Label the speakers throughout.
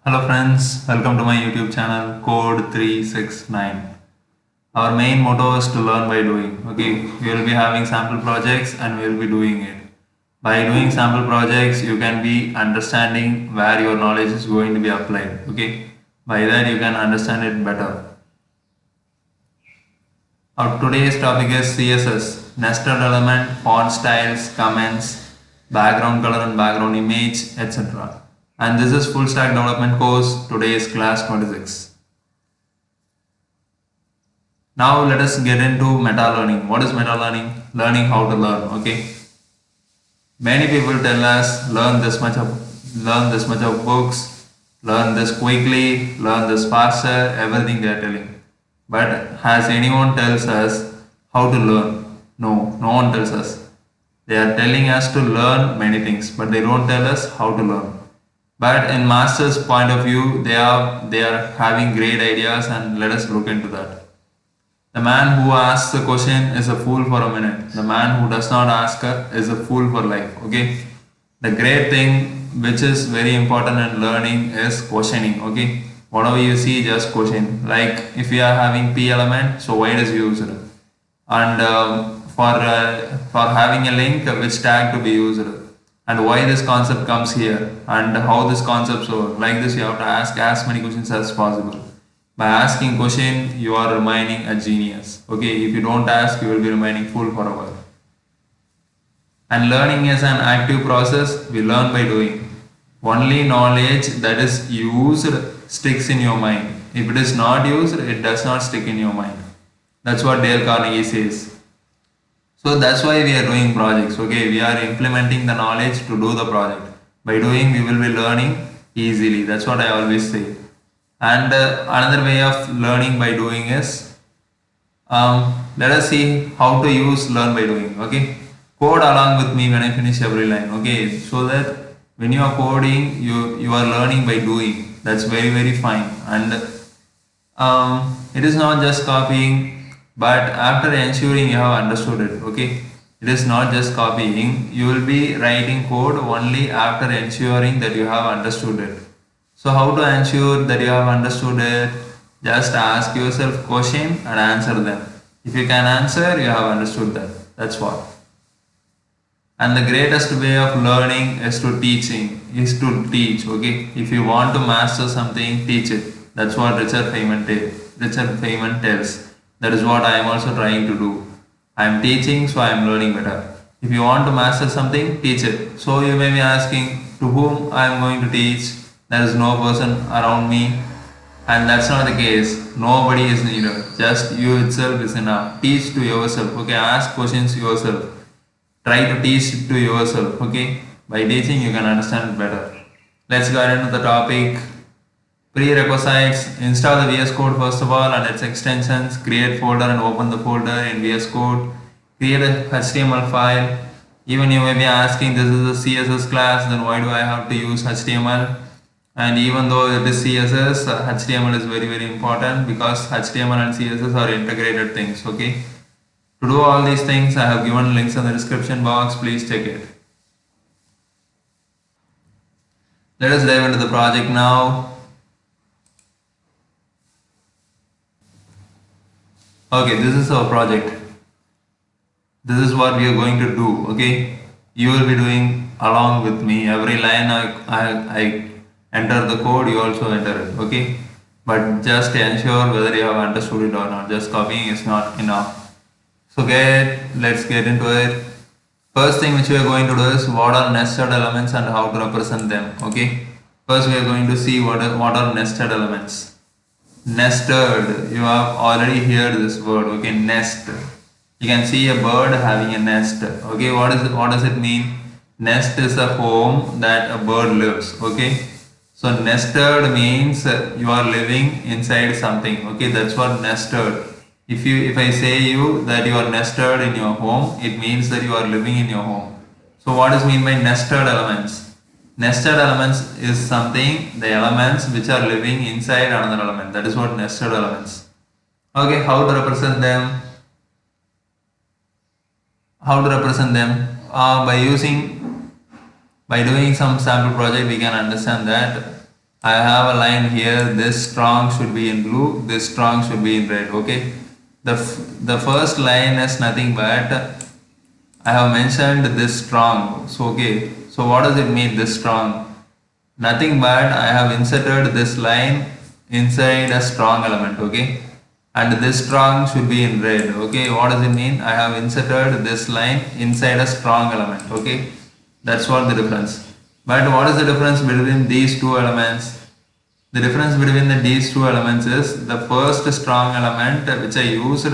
Speaker 1: Hello friends, welcome to my YouTube channel Code 369. Our main motto is to learn by doing. Okay, we will be having sample projects and we will be doing it. By doing sample projects, you can be understanding where your knowledge is going to be applied. Okay, by that you can understand it better. Our today's topic is CSS, nested element, font styles, comments, background color and background image, etc. And this is full stack development course. Today is class 26. Now let us get into meta learning. What is meta learning? Learning how to learn. Okay. Many people tell us learn this much of books, learn this quickly, learn this faster, everything they are telling. But has anyone tells us how to learn? No, no one tells us. They are telling us to learn many things, but they don't tell us how to learn. But in master's point of view, they are having great ideas, and let us look into that. The man who asks a question is a fool for a minute. The man who does not ask is a fool for life. Okay. The great thing which is very important in learning is questioning. Okay. Whatever you see, just question. Like if you are having p element, so why it is used? And for having a link, which tag to be used? And why this concept comes here? And how this concept work? Like this, you have to ask as many questions as possible. By asking question, you are remaining a genius. Okay, if you don't ask, you will be remaining fool forever. And learning is an active process. We learn by doing. Only knowledge that is used sticks in your mind. If it is not used, it does not stick in your mind. That's what Dale Carnegie says. So that's why we are doing projects. Okay, we are implementing the knowledge to do the project. By doing, we will be learning easily. That's what I always say. And another way of learning by doing is, let us see how to use learn by doing. Okay, code along with me when I finish every line. Okay, so that when you are coding, you are learning by doing. That's very fine. And it is not just copying, but after ensuring you have understood it. Okay, it is not just copying. You will be writing code only after ensuring that you have understood it. So how to ensure that you have understood it? Just ask yourself question and answer them. If you can answer, you have understood that. That's what. And the greatest way of learning is to teach. Okay, if you want to master something, teach it. That's what Richard Feynman tells. That is what I am also trying to do. I am teaching, so I am learning better. If you want to master something, teach it. So you may be asking, to whom I am going to teach? There is no person around me, and that's not the case. Nobody is needed. Just you itself is enough. Teach to yourself. Okay, ask questions yourself. Try to teach it to yourself. Okay, by teaching you can understand it better. Let's go into the topic. Prerequisites. Install the VS Code first of all and its extensions. Create folder and open the folder in VS Code. Create a HTML file. Even you may be asking, this is a CSS class, then why do I have to use HTML? And even though it is CSS, HTML is very important because HTML and CSS are integrated things. Okay. To do all these things, I have given links in the description box. Please check it. Let us dive into the project now. Okay, this is our project. This is what we are going to do. Okay, you will be doing along with me. Every line I enter the code, you also enter it. Okay, but just ensure whether you have understood it or not. Just copying is not enough. So let's get into it. First thing which we are going to do is what are nested elements and how to represent them. Okay, first we are going to see what are nested elements. Nested, you have already heard this word. Okay, nest. You can see a bird having a nest. Okay, what does it mean? Nest is a home that a bird lives. Okay, so nested means you are living inside something. Okay, that's what nested. If I say you that you are nested in your home, it means that you are living in your home. So what is mean by nested elements? Nested elements is something, the elements which are living inside another element. That is what nested elements. Okay, how to represent them? By doing some sample project, we can understand that I have a line here, this strong should be in blue, this strong should be in red. Okay, the first line is nothing but I have mentioned this strong. So okay, so what does it mean, this strong? Nothing but I have inserted this line inside a strong element. Okay, and this strong should be in red. Okay, what does it mean? I have inserted this line inside a strong element. Okay, that's what the difference. But what is the difference between these two elements? The difference between these two elements is the first strong element which I used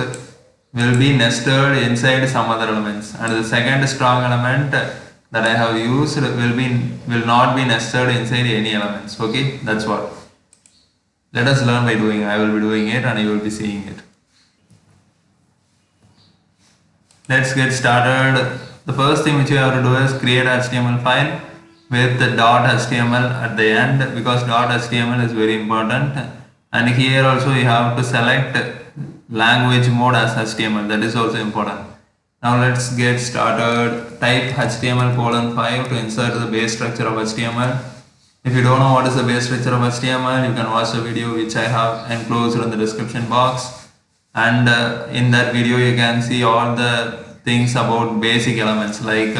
Speaker 1: will be nested inside some other elements, and the second strong element that I have used will not be nested inside any elements. Okay, that's what. Let us learn by doing. I will be doing it and you will be seeing it. Let's get started. The first thing which you have to do is create a HTML file with the .html at the end, because .html is very important. And here also you have to select language mode as HTML. That is also important. Now let's get started. Type HTML:5 to insert the base structure of HTML. If you don't know what is the base structure of HTML, you can watch the video which I have enclosed in the description box. And in that video you can see all the things about basic elements, like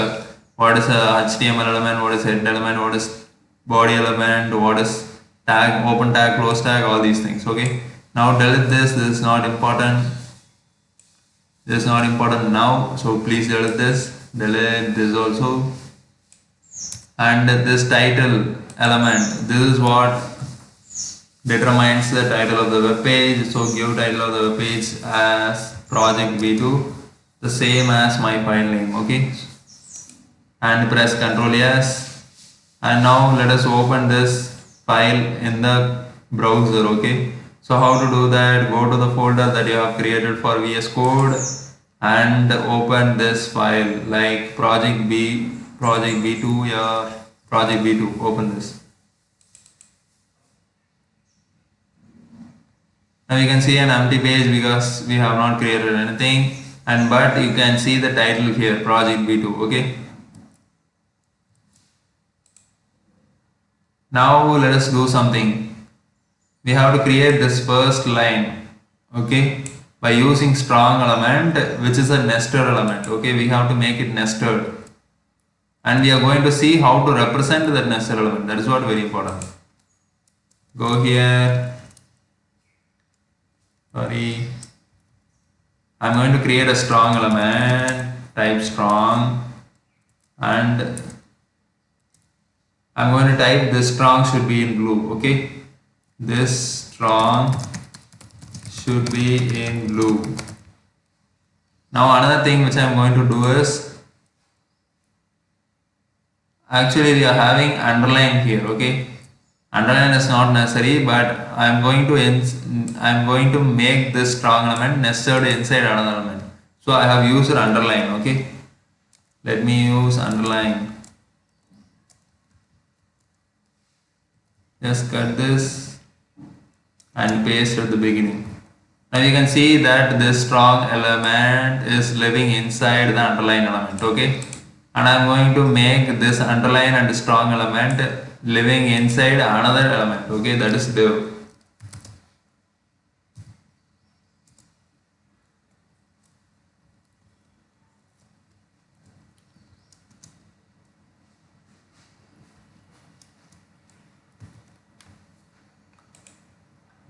Speaker 1: what is a HTML element, what is head element, what is body element, what is tag, open tag, close tag, all these things. Okay, now delete this. This is not important. This is not important now, so please delete this. Delete this also. And this title element, this is what determines the title of the web page. So give title of the web page as project B2, the same as my file name. Okay, and press Ctrl S, and now let us open this file in the browser. Okay, so how to do that? Go to the folder that you have created for VS Code and open this file, like project B2, yeah, project B2. Open this. Now you can see an empty page because we have not created anything, and but you can see the title here, project B2. Okay, now let us do something. We have to create this first line. Okay, by using strong element, which is a nested element. Okay, we have to make it nested, and we are going to see how to represent that nested element. That is what very important. Go here. Sorry, I'm going to create a strong element, type strong, and I'm going to type this strong should be in blue. Okay, this strong should be in blue. Now another thing which I'm going to do is, actually we are having underline here. Okay, underline is not necessary, but I'm going to make this strong element nested inside another element. So I have used underline. Okay, let me use underline. Just cut this and paste at the beginning. Now you can see that this strong element is living inside the underline element. Okay, and I'm going to make this underline and strong element living inside another element. Okay, that is div.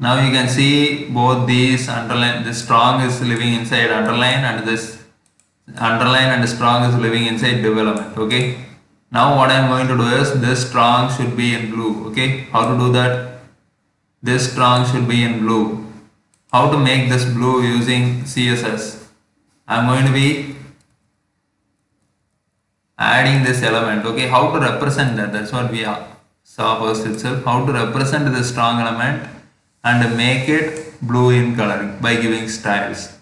Speaker 1: Now you can see both these underline, this strong is living inside underline, and this underline and strong is living inside div element. Okay, now what I am going to do is, this strong should be in blue. Okay, how to do that? This strong should be in blue. How to make this blue using CSS? I am going to be adding this element. Okay, how to represent that? That's what we saw first itself. How to represent this strong element and make it blue in color by giving styles.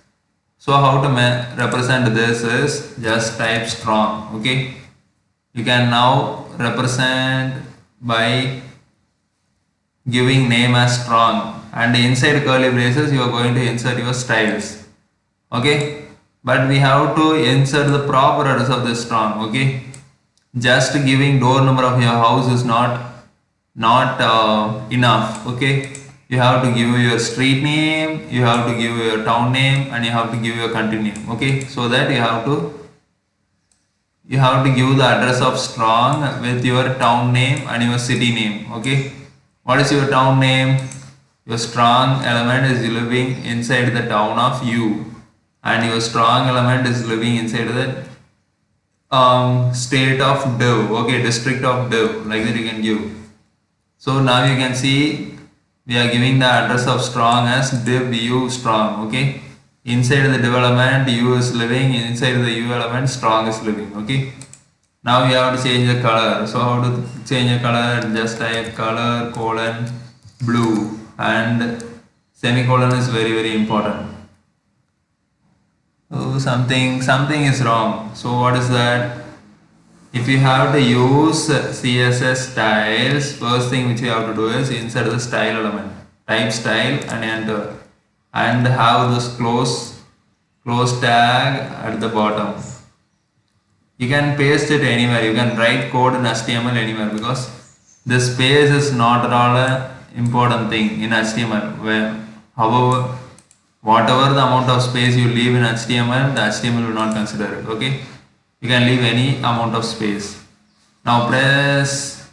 Speaker 1: So how to represent this is, just type strong. Okay, you can now represent by giving name as strong, and inside curly braces you are going to insert your styles. Okay, but we have to insert the proper address of this strong. Okay, just giving door number of your house is not not enough. Okay, you have to give your street name, you have to give your town name, and you have to give your country name. Okay, so that you have to give the address of strong with your town name and your city name. Okay, what is your town name? Your strong element is living inside the town of U, and your strong element is living inside the state of div. Okay, district of div, like that you can give. So now you can see we are giving the address of strong as div U strong. Okay, inside the div element U is living, inside the U element strong is living. Okay, now we have to change the color. So how to change the color? Just type color colon blue, and semicolon is very important. Oh, something is wrong. So what is that? If you have to use CSS styles, first thing which you have to do is insert the style element, type style and enter, and have this close tag at the bottom. You can paste it anywhere, you can write code in HTML anywhere, because this space is not at all an important thing in HTML. However, whatever the amount of space you leave in HTML, the HTML will not consider it. Okay, you can leave any amount of space. Now press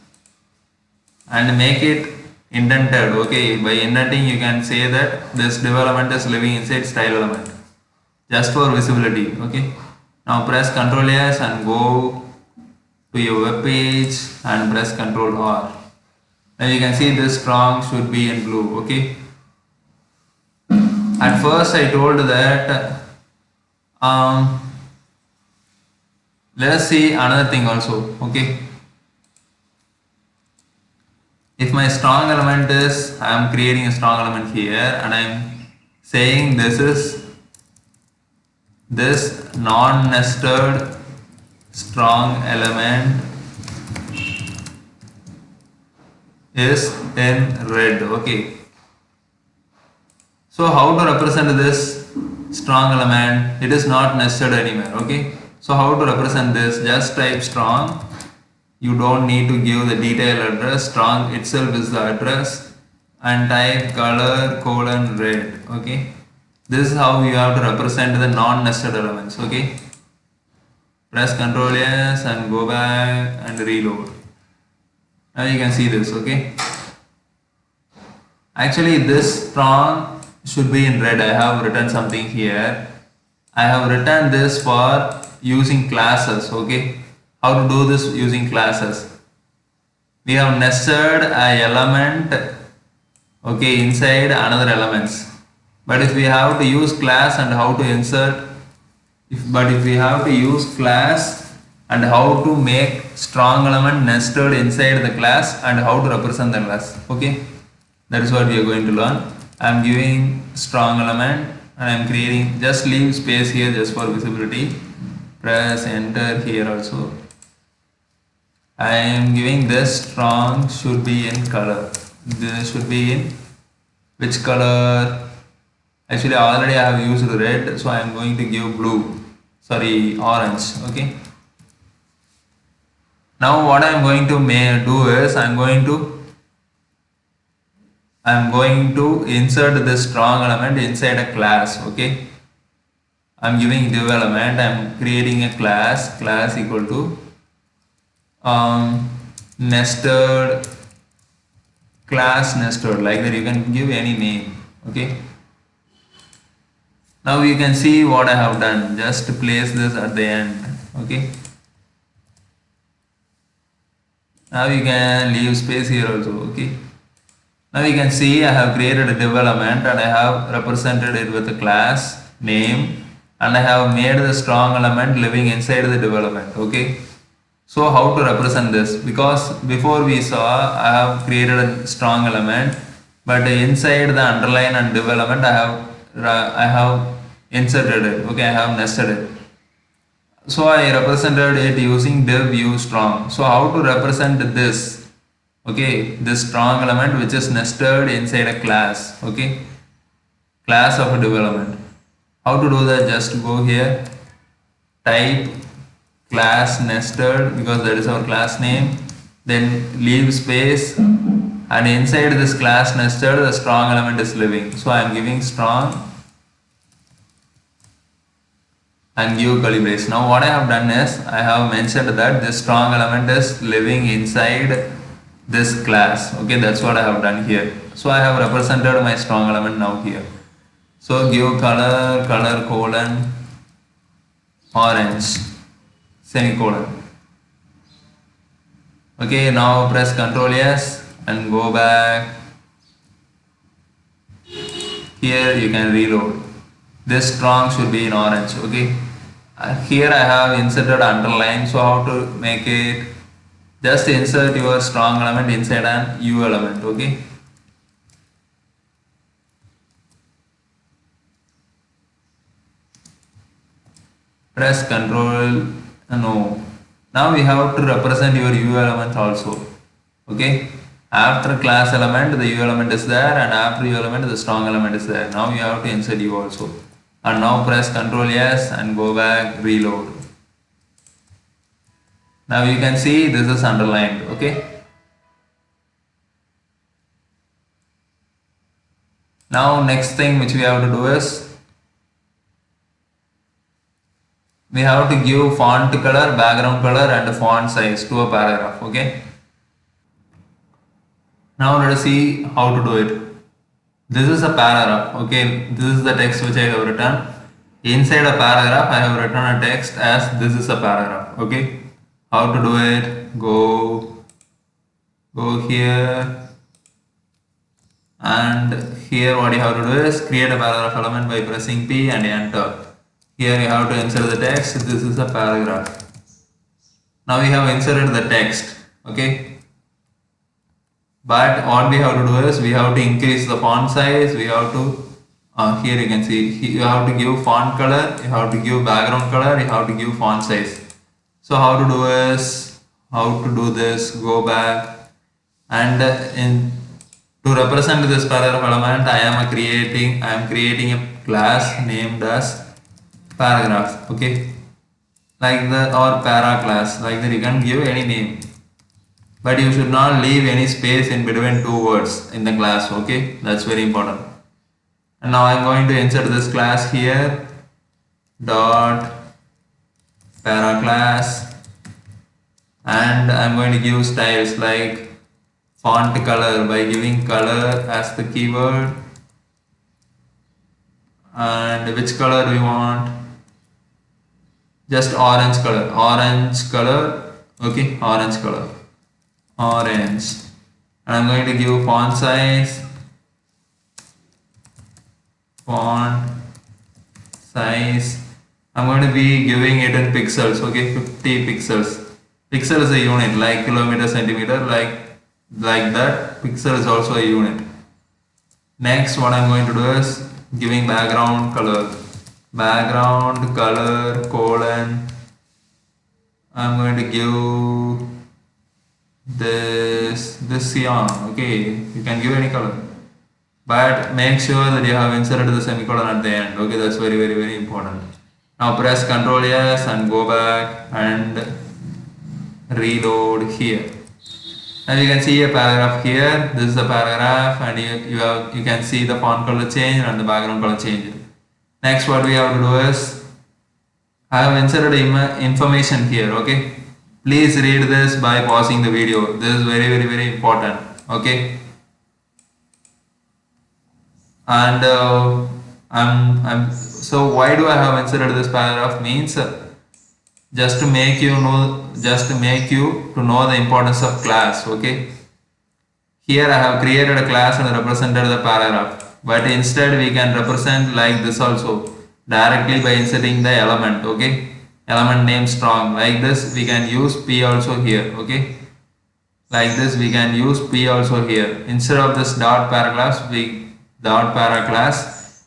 Speaker 1: and make it indented. Okay, by indenting you can say that this div element is living inside style element, just for visibility. Okay, now press Ctrl S and go to your web page and press Ctrl R. Now you can see this strong should be in blue. Okay, at first I told that let us see another thing also. Okay, if my strong element is, I am creating a strong element here and I am saying this non-nested strong element is in red. Okay, so how to represent this strong element? It is not nested anywhere. Okay, so how to represent this? Just type strong. You don't need to give the detailed address. Strong itself is the address, and type color colon red. Okay, this is how you have to represent the non-nested elements. Okay, press Ctrl S and go back and reload. Now you can see this. Okay, actually this strong should be in red. I have written something here. I have written this for using classes. Okay, how to do this using classes? We have nested a element, okay, inside another elements. But if we have to use class and how to insert, if we have to use class and how to make strong element nested inside the class and how to represent the class. Okay, that is what we are going to learn. I am giving strong element and I am creating, just leave space here just for visibility. Press enter here also. I am giving this strong should be in color. This should be in which color? Actually already I have used red, so I am going to give blue, sorry, orange. Okay, now what I am going to do is I am going to insert this strong element inside a class. Okay, I am giving div element, I am creating a class equal to nested, class nested, like that. You can give any name. Okay, now you can see what I have done. Just place this at the end. Okay, now you can leave space here also. Okay, now you can see I have created a div element and I have represented it with a class name, and I have made the strong element living inside the div element. Okay, so how to represent this? Because before we saw I have created a strong element, but inside the underline and div element I have inserted it. Okay, I have nested it. So I represented it using div u strong. So how to represent this? Okay, this strong element which is nested inside a class. Okay, class of a div element. How to do that? Just go here, type class nested, because that is our class name, then leave space and inside this class nested the strong element is living. So I am giving strong and give curly brace. Now what I have done is I have mentioned that this strong element is living inside this class. Okay, that's what I have done here. So I have represented my strong element now here. So give color colon orange semicolon. Okay, now press Ctrl S and go back. Here you can reload. This strong should be in orange. Okay, here I have inserted underline. So how to make it? Just insert your strong element inside an U element. Okay, press Ctrl no. Now we have to represent your U element also. Okay, after class element the U element is there, and after U element the strong element is there. Now you have to insert U also, and now press Ctrl S and go back, reload. Now you can see this is underlined. Okay, now next thing which we have to do is we have to give font color, background color and font size to a paragraph. Okay, now let us see how to do it. This is a paragraph. Okay, this is the text which I have written. Inside a paragraph I have written a text as this is a paragraph. Okay, how to do it? Go here, and here what you have to do is create a paragraph element by pressing P and enter. Here you have to insert the text. This is a paragraph. Now we have inserted the text. Okay, but what we have to do is we have to increase the font size. We have to here you can see you have to give font color, you have to give background color, you have to give font size. So how to do this? Go back, and to represent this paragraph element I am creating a class named as paragraph. Okay, like that, or para class, like that. You can give any name, but you should not leave any space in between two words in the class. Okay, that's very important. And now I'm going to insert this class here, dot para class, and I'm going to give styles like font color by giving color as the keyword, and which color we want, just orange color. Okay, orange, and I'm going to give font size, I'm going to be giving it in pixels. Okay, 50 pixels. Pixel is a unit, like kilometer, centimeter, like that. Pixel is also a unit. Next, what I'm going to do is giving background color colon. I'm going to give this cyan. Okay, you can give any color, but make sure that you have inserted the semicolon at the end. Okay, that's very, very, very important. Now press Ctrl S and go back and reload here. Now you can see a paragraph here. This is the paragraph, and you can see the font color change and the background color change. Next, what we have to do is I have inserted information here. Okay, please read this by pausing the video. This is very, very, very important. Okay, and so why do I have inserted this paragraph? Means just to make you know the importance of class. Okay, here I have created a class and represented the paragraph, but instead we can represent like this also, directly by inserting the element. Okay, element name strong, like this. We can use P also here. Okay, like this we can use P also here. Instead of this dot para class,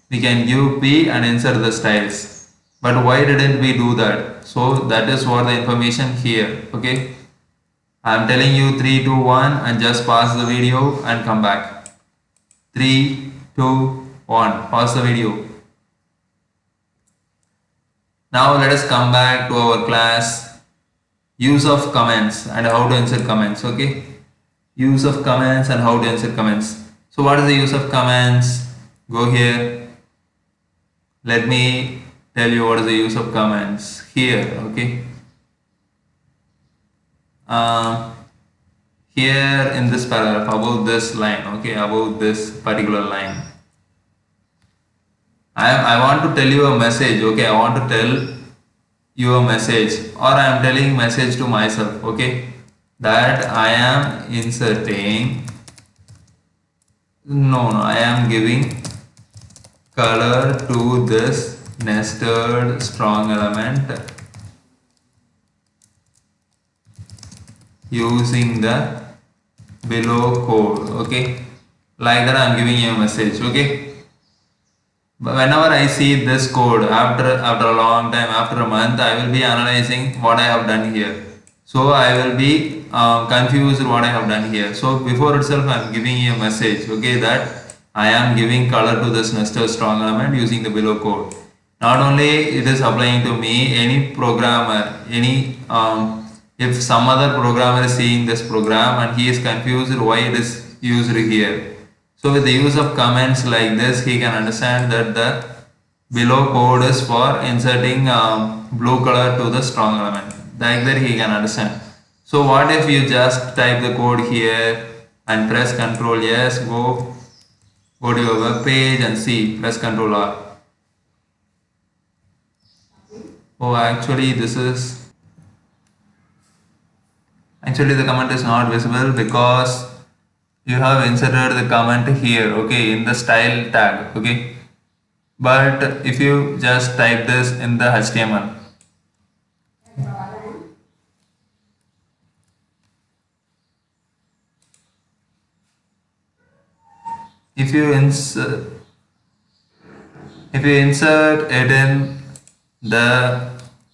Speaker 1: we can give P and insert the styles. But why didn't we do that? So that is what the information here. Okay, I am telling you 3, 2, 1 and just pause the video and come back. 3, 2, 1, pause the video. Now let us come back to our class, use of comments and how to insert comments. Okay, use of comments and how to insert comments. So what is the use of comments? Go here. Let me tell you what is the use of comments here. Okay. Here in this paragraph, about this line, okay, about this particular line, I want to tell you a message, okay, I want to tell you a message, or I am telling message to myself, okay, that I am inserting, I am giving color to this nested strong element using the below code, okay, like that I am giving you a message, okay. But whenever I see this code after a long time, after a month, I will be analyzing what I have done here. So I will be confused what I have done here. So before itself I am giving you a message, okay, that I am giving color to this nested strong element using the below code. Not only it is applying to me, any programmer, if some other programmer is seeing this program and he is confused why it is used here. So with the use of comments like this, he can understand that the below code is for inserting blue color to the strong element. Like that he can understand. So what if you just type the code here and press Ctrl S, go to your web page and see, press Ctrl R. Oh, actually the comment is not visible because you have inserted the comment here, okay, in the style tag, okay. But if you just type this in the HTML, if you insert it in the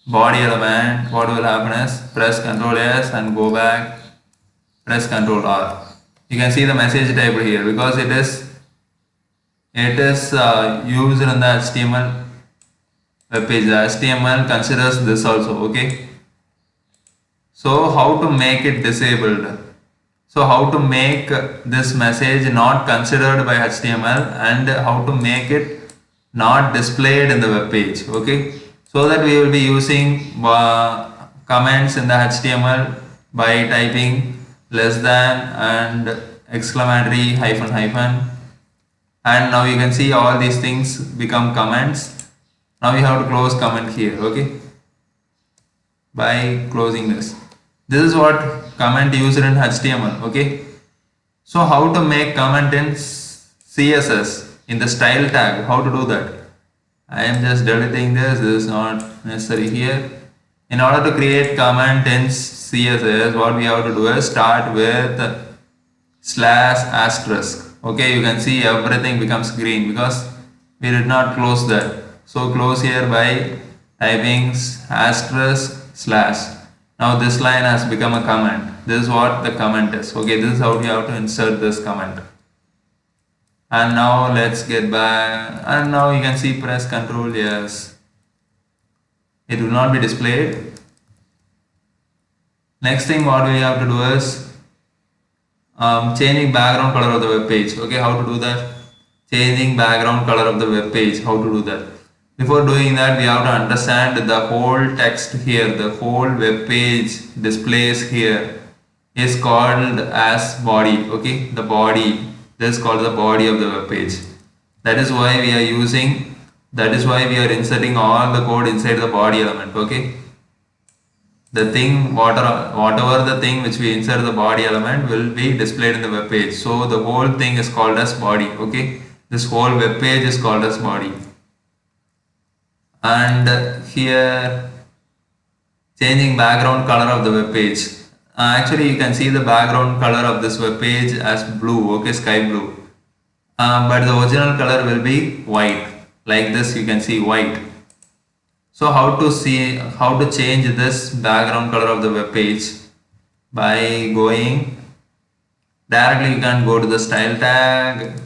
Speaker 1: body element, what will happen is press Ctrl S and go back, press Ctrl R. You can see the message type here because it is used in the HTML web page. The HTML considers this also, okay. So how to make it disabled? So how to make this message not considered by HTML and how to make it not displayed in the web page, okay. So that we will be using comments in the HTML by typing less than and exclamatory hyphen hyphen, and now you can see all these things become comments. Now we have to close comment here, okay, by closing this. This is what comment used in HTML, okay. So how to make comment in CSS in the style tag, how to do that? I am just deleting this is not necessary here. In order to create comment in CSS, what we have to do is start with /*. Okay, you can see everything becomes green because we did not close that. So close here by typing */. Now this line has become a comment. This is what the comment is. Okay, this is how you have to insert this comment. And now let's get back, and now you can see press Ctrl S. It will not be displayed. Next thing what we have to do is changing background color of the web page. Okay, how to do that? Changing background color of the web page, how to do that? Before doing that, we have to understand the whole text here, the whole web page displays here is called as body. Okay, the body, this is called the body of the web page. That is why we are inserting all the code inside the body element. Okay, the thing, whatever the thing which we insert the body element will be displayed in the web page. So the whole thing is called as body. Okay, this whole web page is called as body. And here changing background color of the web page. Actually you can see the background color of this web page as blue, okay, sky blue. But the original color will be white, like this. You can see white. So how to change this background color of the web page? By going directly, you can go to the style tag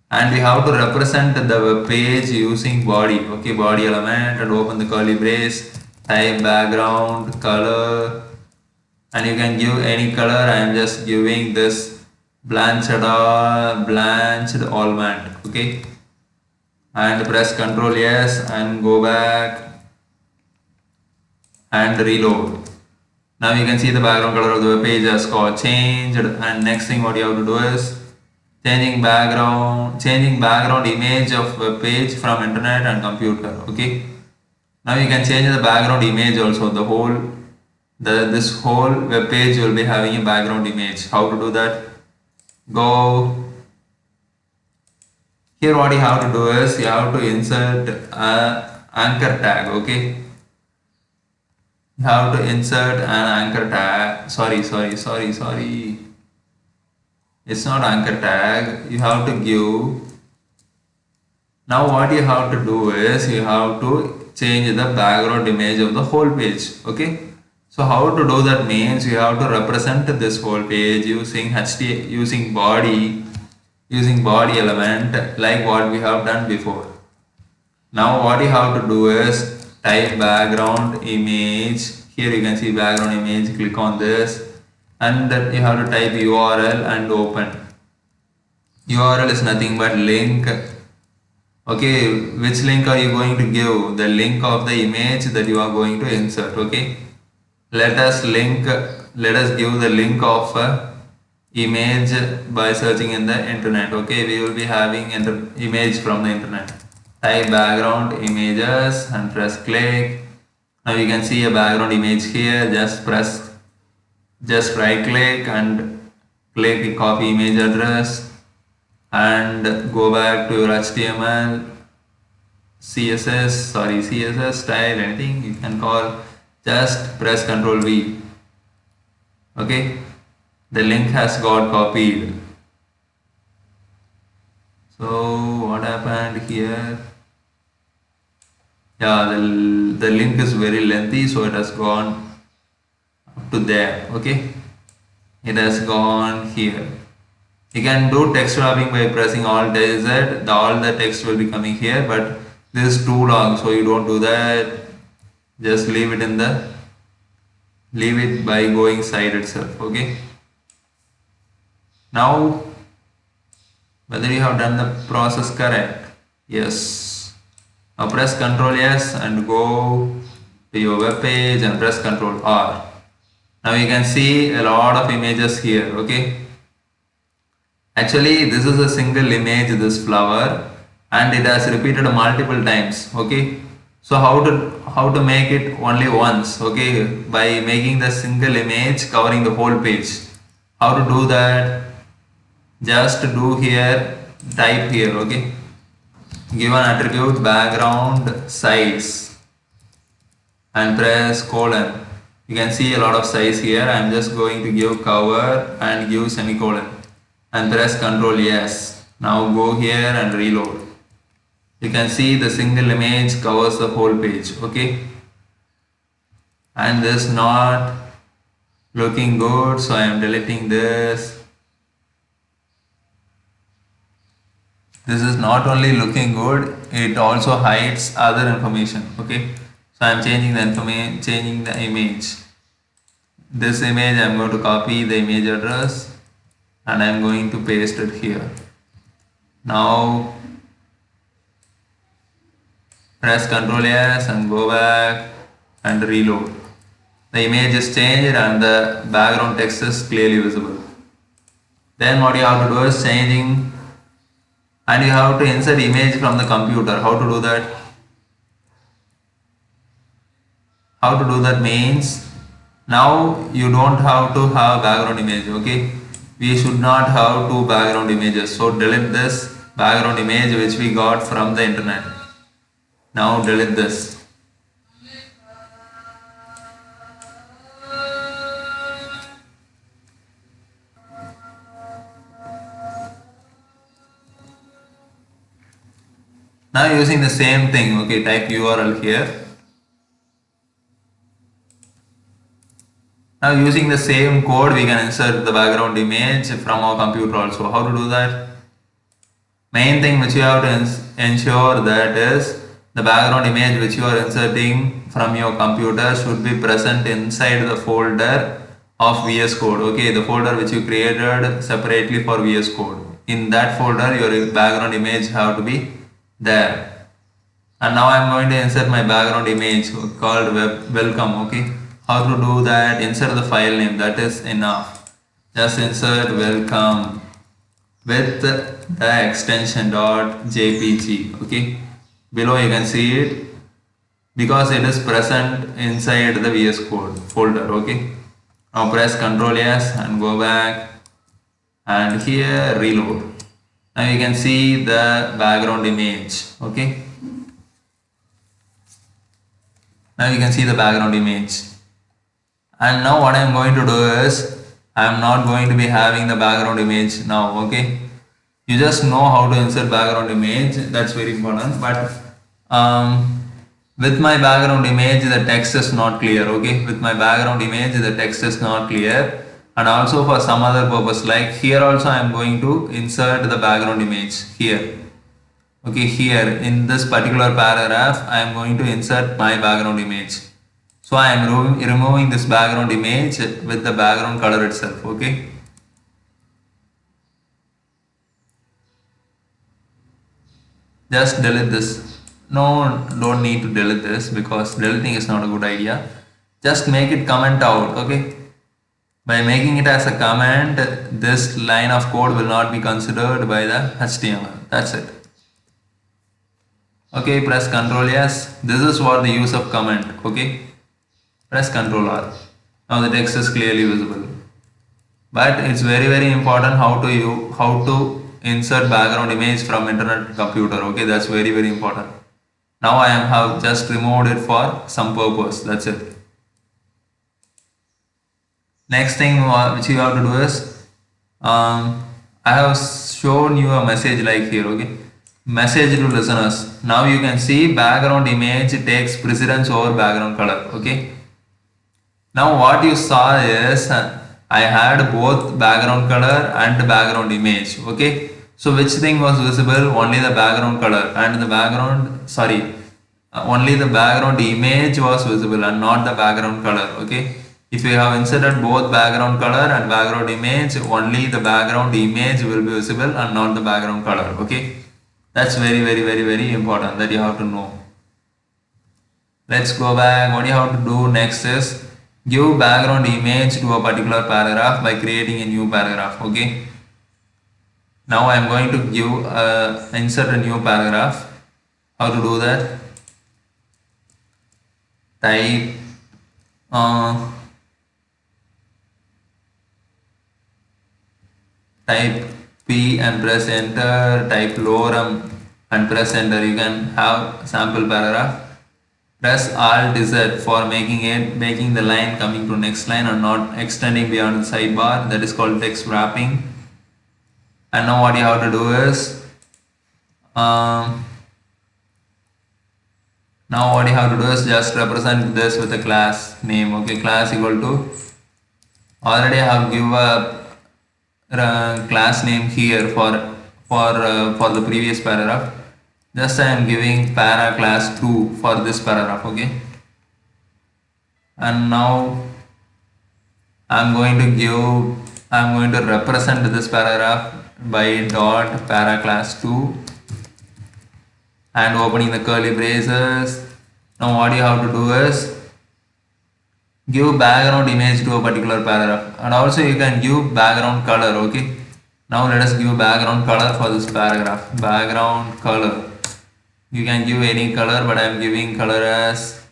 Speaker 1: and we have to represent the web page using body. Okay, body element, and open the curly brace, type background color and you can give any color. I am just giving this blanched almond. Okay, and press Ctrl S and go back and reload. Now you can see the background color of the web page has got changed, and next thing what you have to do is changing background image of web page from internet and computer. Okay, now you can change the background image also. This whole web page will be having a background image. How to do that? Go here. What you have to do is you have to insert a anchor tag. Okay, you have to insert an anchor tag. Sorry. It's not anchor tag. You have to give. Now what you have to do is you have to change the background image of the whole page. Okay. So how to do that means you have to represent this whole page using body element like what we have done before. Now what you have to do is type background image. Here you can see background image. Click on this and you have to type URL and open. URL is nothing but link. Okay, which link are you going to give? The link of the image that you are going to insert. Okay, let us give the link of image by searching in the internet. Okay, we will be having an image from the internet. Type background images and press click. Now you can see a background image here. Just right click and click copy image address and go back to your HTML, CSS style, anything you can call. Just press Ctrl V. Okay, the link has got copied. So what happened here? Yeah, the link is very lengthy, so it has gone up to there. Okay, it has gone here. You can do text wrapping by pressing Alt Z. All the text will be coming here, but this is too long, so you don't do that. Just leave it by going side itself. Okay. Now, whether you have done the process correct? Yes. Now press Ctrl S and go to your web page and press Ctrl R. Now you can see a lot of images here. Okay. Actually, this is a single image, this flower, and it has repeated multiple times. Okay. So how to make it only once? Okay, by making the single image covering the whole page. How to do that? Just do here, type here. Okay, give an attribute background size and press colon. You can see a lot of size here. I am just going to give cover and give semicolon and press Ctrl S. Now go here and reload. You can see the single image covers the whole page. Okay, and this is not looking good, so I am deleting this. This is not only looking good, it also hides other information. Okay, so I am changing the image. This image I am going to copy the image address and I am going to paste it here. Now press Ctrl S and go back and reload. The image is changed and the background text is clearly visible. Then what you have to do is changing, and you have to insert image from the computer. How to do that? How to do that means now you don't have to have background image. Okay, we should not have two background images. So delete this background image which we got from the internet. Now delete this. Now using the same thing, okay, type URL here. Now using the same code we can insert the background image from our computer also. How to do that? Main thing which you have to ensure that is the background image which you are inserting from your computer should be present inside the folder of VS Code. Okay, the folder which you created separately for VS Code. In that folder, your background image have to be there. And now I'm going to insert my background image called welcome. Okay, how to do that? Insert the file name. That is enough. Just insert welcome with the extension .jpg. Okay, below you can see it because it is present inside the VS Code folder. Okay, now press Ctrl S and go back, and here reload. Now you can see the background image. Okay, now you can see the background image. And now what I am going to do is, I am not going to be having the background image now. Okay, you just know how to insert background image, that's very important. But with my background image the text is not clear. Okay, with my background image the text is not clear, and also for some other purpose, like here also I am going to insert the background image here. Okay, here in this particular paragraph I am going to insert my background image. So I am removing this background image with the background color itself. Okay, just delete this. No, don't need to delete this because deleting is not a good idea. Just make it comment out. Okay, by making it as a comment, this line of code will not be considered by the HTML. That's it. Okay, press Ctrl S. This is what the use of comment. Okay, press Ctrl R. Now the text is clearly visible. But it's very important how to insert background image from internet computer. Okay, that's very important. Now I have just removed it for some purpose. That's it. Next thing which you have to do is, I have shown you a message like here. Okay, message to listeners. Now you can see background image takes precedence over background color. Okay, now what you saw is I had both background color and background image. Okay, so which thing was visible? Only the background color and the background, only the background image was visible and not the background color. Okay, if you have inserted both background color and background image, only the background image will be visible and not the background color. Okay, that's very important that you have to know. Let's go back. What you have to do next is give background image to a particular paragraph by creating a new paragraph. Okay, now I am going to give insert a new paragraph. How to do that? Type type P and press enter. Type lorem and press enter. You can have sample paragraph. Press Alt Z for making the line coming to next line and not extending beyond the sidebar. That is called text wrapping. And now what you have to do is, just represent this with a class name. Okay, class equal to, already I have given a class name here for the previous paragraph. Just I am giving para class 2 for this paragraph. Okay, and now I am going to represent this paragraph by dot para class 2 and opening the curly braces. Now what you have to do is give background image to a particular paragraph, and also you can give background color. Okay, now let us give background color for this paragraph. Background color, you can give any color, but I am giving color as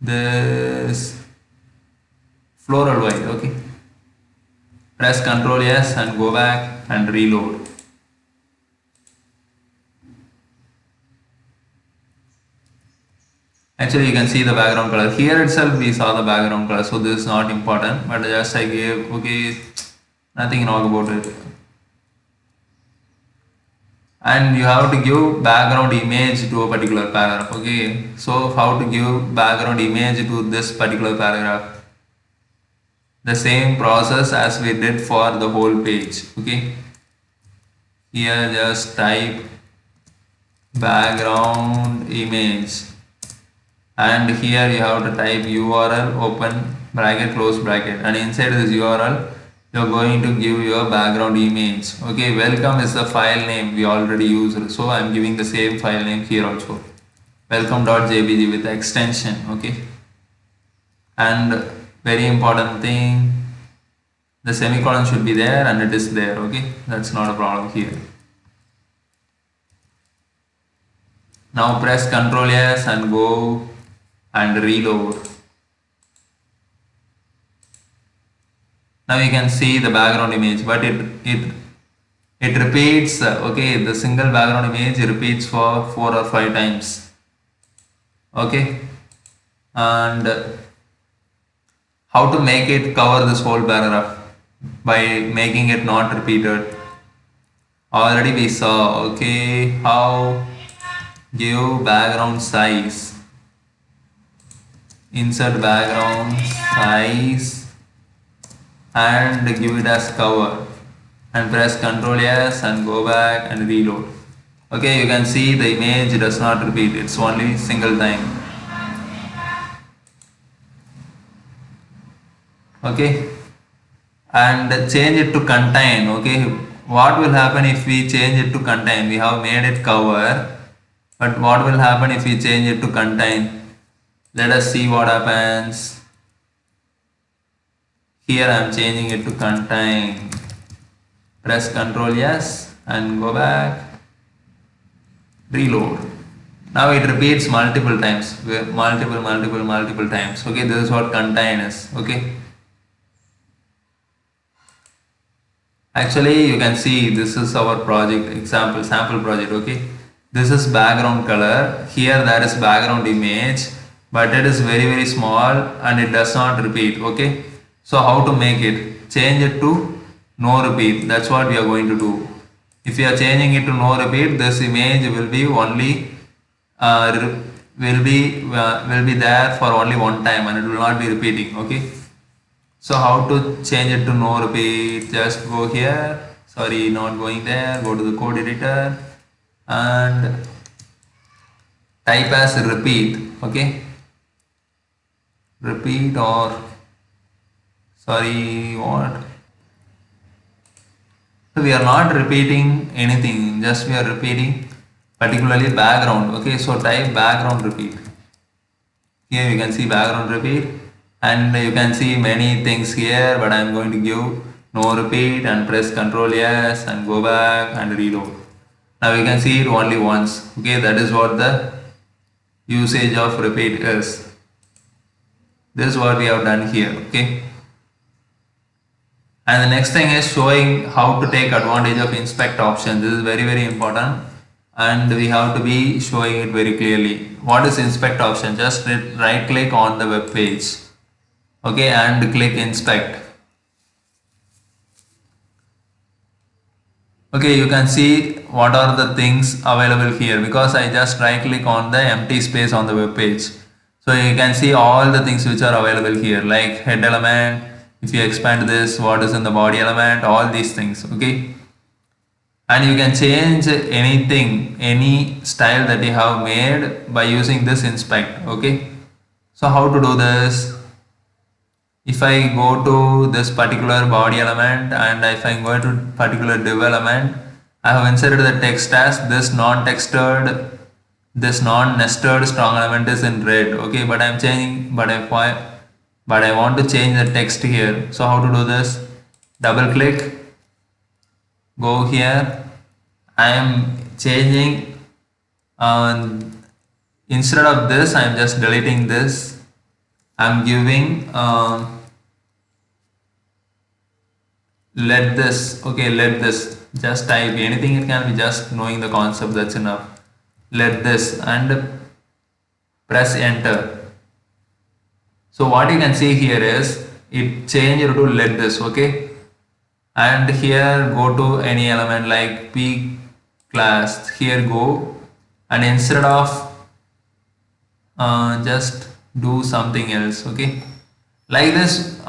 Speaker 1: this floral white. Okay, press Ctrl S and go back and reload. Actually you can see the background color here itself. We saw the background color, so this is not important, but just I gave, okay, nothing wrong about it. And you have to give background image to a particular paragraph. Okay, so how to give background image to this particular paragraph? The same process as we did for the whole page. Okay, here just type background image and here you have to type URL open bracket close bracket, and inside this URL you are going to give your background image. Okay, welcome is the file name we already used, so I am giving the same file name here also, welcome.jpg with the extension. Okay, and very important thing, the semicolon should be there, and it is there. Okay, that's not a problem here. Now press Ctrl S and go and reload. Now you can see the background image, but it repeats. Okay, the single background image repeats for 4 or 5 times. Okay, and how to make it cover this whole paragraph by making it not repeated. Already we saw. Okay, how give background size, insert background size and give it as cover, and press Ctrl S and go back and reload. Okay, you can see the image does not repeat, it's only single time. Okay, and change it to contain. Okay, what will happen if we change it to contain? We have made it cover, but what will happen if we change it to contain? Let us see what happens. Here I am changing it to contain. Press Ctrl S and go back. Reload. Now it repeats multiple times. Multiple times. Okay, this is what contain is. Okay. Actually, you can see this is our project example, sample project. Okay. This is background color. Here there is background image, but it is very small and it does not repeat. Okay. So how to make it? Change it to no repeat. That's what we are going to do. If you are changing it to no repeat, this image will be only will be there for only one time and it will not be repeating. Okay. So how to change it to no repeat? Just go here. Sorry, not going there. Go to the code editor and type as repeat. Okay. Repeat or sorry, what? So we are not repeating anything, just we are repeating particularly background. Okay, so type background repeat. Here you can see background repeat, and you can see many things here, but I am going to give no repeat and press Ctrl S and go back and reload. Now you can see it only once. Okay, that is what the usage of repeat is. This is what we have done here. Okay. And the next thing is showing how to take advantage of inspect option. This is very important, and we have to be showing it very clearly. What is inspect option? Just right click on the web page. Okay, and click inspect. Okay, you can see what are the things available here because I just right click on the empty space on the web page. So you can see all the things which are available here, like head element. If you expand this, what is in the body element, all these things. Okay, and you can change anything, any style that you have made by using this inspect. Okay, so how to do this? If I go to this particular body element and if I go to particular div element, I have inserted the text as this non-textured, this non-nested strong element is in red. Okay, but I'm changing, but I want to change the text here. So how to do this? Double click, go here. I am changing, instead of this I am just deleting this. I am giving let this. Okay, let this. Just type anything, it can be just knowing the concept, that's enough. Let this and press enter. So what you can see here is it changed to let this. Okay, and here go to any element like P class. Here go, and instead of just do something else. Okay, like this.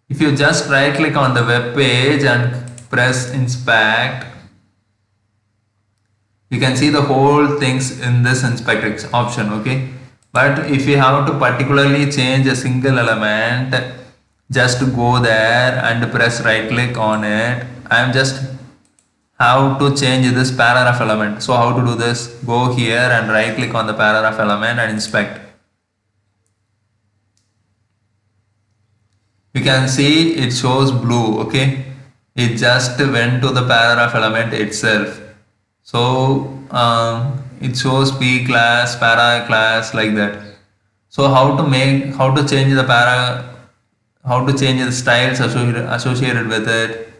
Speaker 1: If you just right click on the web page and press inspect, You can see the whole things in this inspect option, okay? But if you have to particularly change a single element, just go there and press right click on it. I am just how to change this paragraph element. So how to do this? Go here and right click on the paragraph element and inspect. You can see it shows blue, okay? It just went to the paragraph element itself. So it shows P class, para class like that. So how to change the how to change the styles associated with it.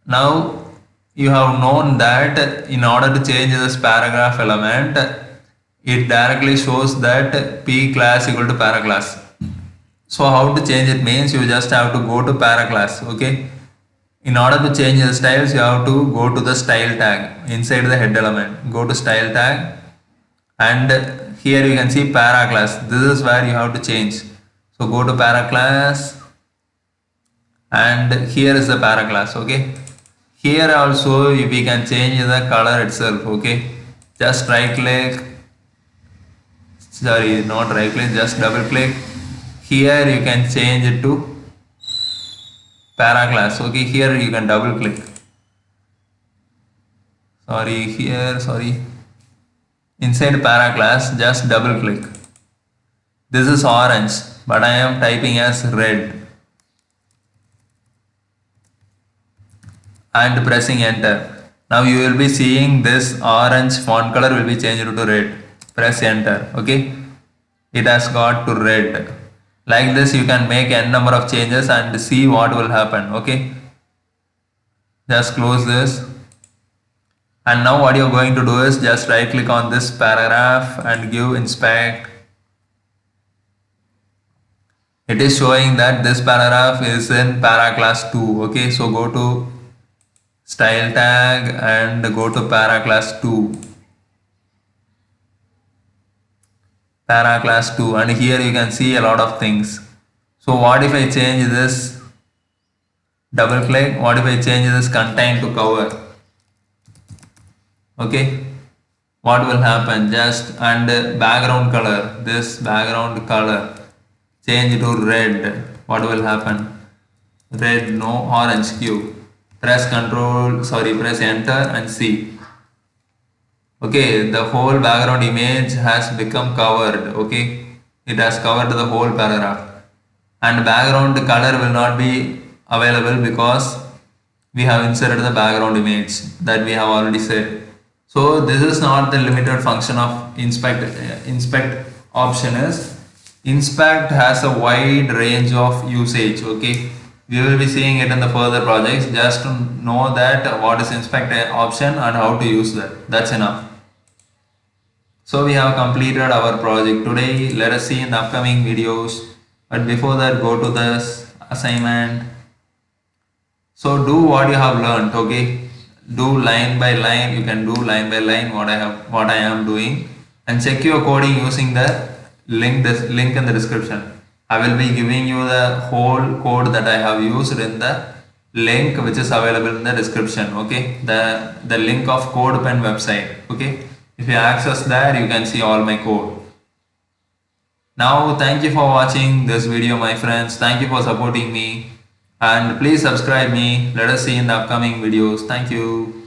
Speaker 1: Now you have known that in order to change this paragraph element, it directly shows that P class equal to para class. So how to change it means you just have to go to para class, okay? In order to change the styles, you have to go to the style tag inside the head element. Go to style tag and here you can see para class. This is where you have to change. So go to para class and here is the para class, okay? Here also we can change the color itself, okay? Just right click, sorry, not right click, just double click. Here you can change it to para class, okay? Here you can double click. Sorry. Inside para class, just double click. This is orange, but I am typing as red. And pressing enter. Now you will be seeing this orange font color will be changed to red. Press enter, okay? It has got to red. Like this you can make n number of changes and see what will happen, okay? Just close this. And now what you're going to do is just right click on this paragraph and give inspect. It is showing that this paragraph is in para class 2, okay? So go to style tag and go to para class 2. Para class 2 and here you can see a lot of things. So what if I change this, double click, what if I change this contain to cover? Okay, what will happen? Just and background color, this background color change to red. What will happen? Red, no, orange Q. Press enter and see. Okay, the whole background image has become covered, okay? It has covered the whole paragraph. And background color will not be available because we have inserted the background image that we have already said. So this is not the limited function of inspect option is. Inspect has a wide range of usage, okay? We will be seeing it in the further projects. Just to know that what is inspect option and how to use that. That's enough. So we have completed our project today. Let us see in the upcoming videos. But before that, go to this assignment. So do what you have learned, okay? Do line by line. You can do line by line what I am doing, and check your coding using the link in the description. I will be giving you the whole code that I have used in the link which is available in the description, okay? The link of CodePen website, okay? If you access there, you can see all my code. Now, thank you for watching this video, my friends. Thank you for supporting me. And please subscribe me. Let us see in the upcoming videos. Thank you.